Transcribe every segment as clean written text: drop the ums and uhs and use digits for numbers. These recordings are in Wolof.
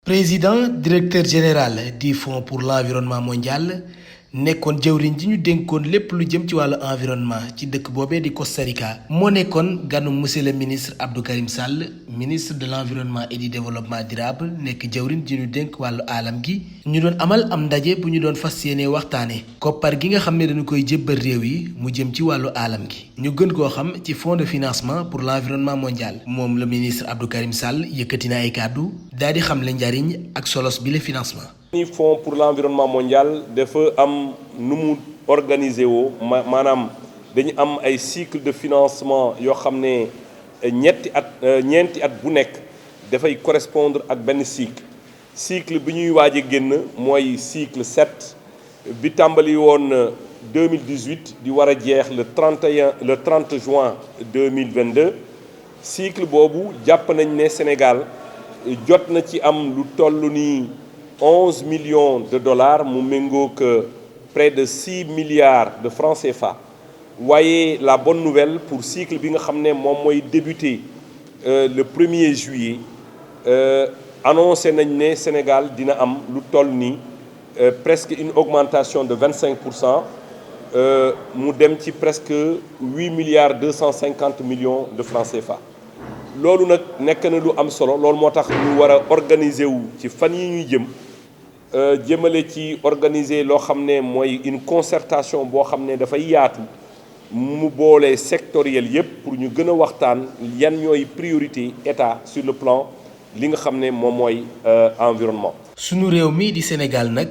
président directeur général du fonds pour l'environnement mondial nekkoon jëwriñ ji ñu dénkoon lépp lu jëm ci wàllu environnement ci dëkk boobee di Costa Rica moo nekkoon ganu monsieur le ministre Abdou Karim Sall ministre de l'environnement et du développement durable nekk jëwriñ ji ñu dénk wàllu aalam gi ñu doon amal am ndaje bu ñu doon fas yéene waxtaane koppar gi nga xam ne dañu koy jébbal réew yi mu jëm ci wàllu aalam gi ñu gën koo xam ci fonds de financement pour l'environnement mondial moom le ministre Abdou Karim Sall yëkkati na ay kàddu daal di xam le njariñ ak solos bi le financement. ni fonds pour l'environnement mondial dafa am nu mu organisé woo maanaam dañu am ay cycle de financement yoo xam ne ñeenti at bu nekk dafay correspondre ak benn cycle bi ñuy waaj a génn mooy cycle 7 bi tàmbali woon 2018 di war a jeex le 30 juin 2022 cycle boobu jàpp nañ ne Sénégal jot na ci am lu toll ni 11 millions de dollars mu méngoog près de 6 milliards de francs CFA waaye la bonne nouvelle pour cycle bi nga xam ne moom mooy débuter le 1er juillet annoncé nañ ne Sénégal dina am lu toll ni presque une augmentation de 25% mu dem ci presque 8 milliards 250 millions de francs CFA loolu nag nekk na lu am solo loolu moo tax ñu war a organiser wu ci fan yi ñuy jëmale ci organiser loo xam ne mooy une concertation boo xam ne dafay yaatu mu boole sectoriel yépp pour ñu gën a waxtaan yan ñooy priorité état sur le plan li nga xam ne moom mooy environnement. sunu réew mi di Sénégal nag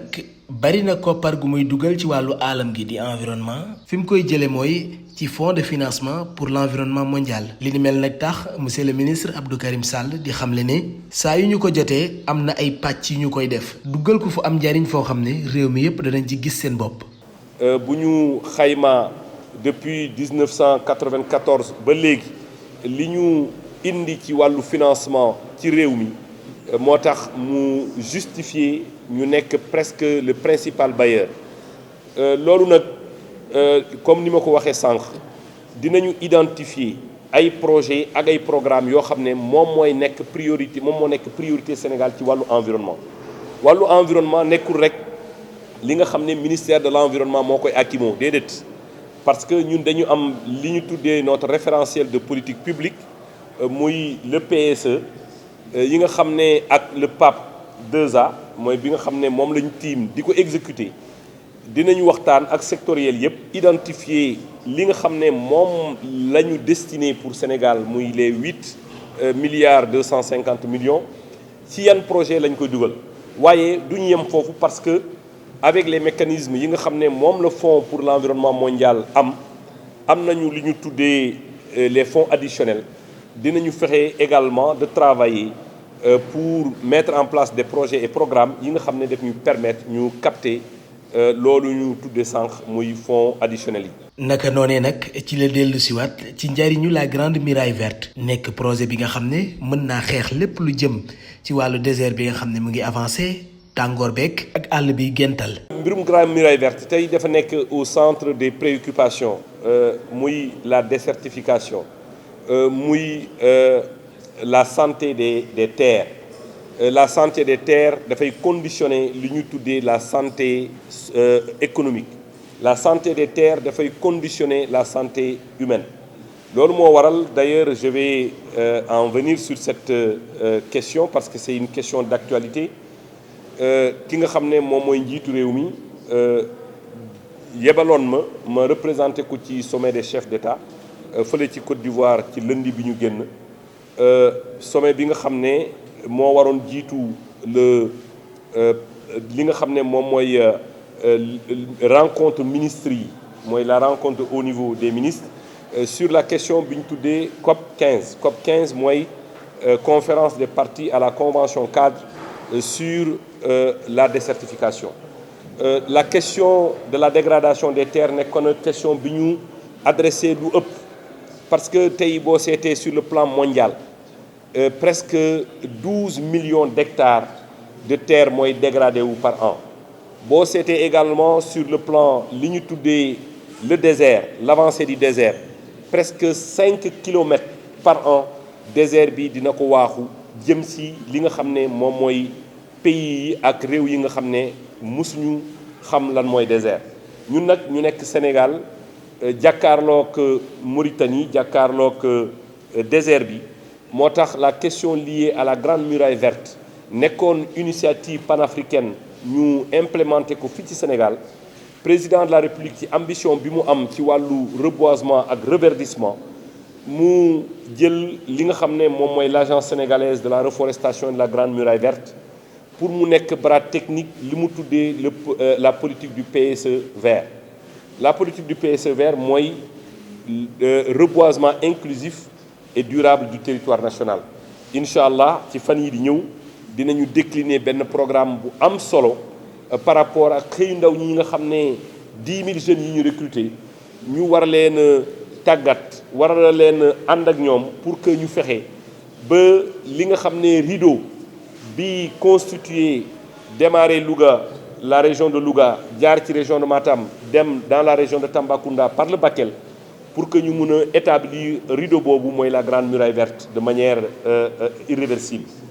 bari na koppar gu muy dugal ci wàllu aalam gi di environnement fi mu koy jële mooy ci fonds de financement pour l'environnement mondial li ni mel nag tax monsieur le ministre Abdou Karim Sall di xamle ne saa yu ñu ko jotee am na ay pàcc yu ñu koy def dugal ko fu am njariñ foo xam ne réew mi yépp danañ ci gis seen bopp. bu ñu xayma depuis 1994 ba léegi li ñu indi ci wàllu financement ci réew mi moo tax mu justifier ñu nekk presque le principal bailleur loolu nag comme ni ma ko waxee sànq dinañu identifier ay projets ak ay programmes yoo xam ne moom moo nekk priorité Sénégal ci wàllu environnement nekkul rek li nga xam ne ministère de l'environnement moo koy akimoo déedéet parce que ñun dañu am li ñu tuddee notre référentiel de politique publique muy le PSE yi nga xam ne ak le PAP 2A mooy bi nga xam ne moom lañu tiim di ko exécuter dinañu waxtaan ak sectoriel yépp identifier li nga xam ne moom la ñu destiné pour Sénégal muy les 8 milliards 250 millions ci yan projet lañ koy dugal waaye duñu yem foofu parce que avec les mécanismes yi nga xam ne moom la fonds pour l'environnement mondial am nañu li ñu tuddee les fonds additionnels dinañu fexe également de travailler pour mettre en place des projets et programmes yi nga xam ne daf ñu permettre ñu capter loolu ñu tuddee sànq muy fonds additionnels yi. naka noonee nag ci la dellu siwaat ci njariñu la grande muraille verte nekk projet bi nga xam ne mën naa xeex lépp lu jëm ci wàllu désert bi nga xam ne mu ngi avancé tàngoor beek ak àll bi gental. mbirum grande muraille verte tey dafa nekk au centre des préoccupations muy la désertification muy la santé des terres. La santé des terres dafay conditionner li ñu tuddee la santé économique la santé des terres dafay conditionner la santé humaine loolu moo waral d'ailleurs je vais en venir sur cette question parce que c'est une question d'actualité ki nga xam ne moom mooy njiitu réew mi yebaloon ma représenté ko ci sommet des chefs d'État fële ci Côte d'Ivoire ci lundi bi ñu génn sommet bi nga xam ne moo waroon jiitu li nga xam ne moom mooy rencontre ministres yi mooy la rencontre au niveau des ministres sur la question bi ñu tuddee COP 15 mooy conférence des parties à la convention cadre sur la désertification la question de la dégradation des terres nekkoon na question bi ñu adressé lu ëpp parce que tey boo seetee sur le plan mondial presque 12 millions d'hectares de terre mooy dégradé wu par an boo seetee également sur le plan li ñu tuddee le désert l'avancée du désert presque 5 kilomètres par an désert bi dina ko waaxu jëm si li nga xam ne moom mooy pays yi ak réew yi nga xam ne musuñu xam lan mooy désert ñun nag ñu nekk Sénégal jàkkaarloog Mauritanie jàkkaarloog désert bi moo tax la question liée à la grande muraille verte nekkoon initiative panafricaine ñu implémenté ko fii ci Sénégal président de la République ci ambition bi mu am ci wàllu reboisement ak reverdissement mu jël li nga xam ne moom mooy l'agence sénégalaise de la reforestation et de la grande muraille verte pour mu nekk bras technique li mu tuddee la politique du PSE vert. La politique du PSE vert mooy reboisement inclusif et durable du territoire national incha allah ci fan yi di ñëw dinañu décliner benn programme bu am solo par rapport ak xëyu ndaw ñi nga xam ne 10 000 jeunes yi ñu recruter ñu war leen tàggat war leen ànd ak ñoom pour que ñu fexe ba li nga xam ne rideau bi constitué démarrer Louga la région de Louga jaar ci région de Matam dem dans la région de Tambacounda par le Bakel pour que ñu mun a établir rideau boobu mooy la grande muraille verte de manière irréversible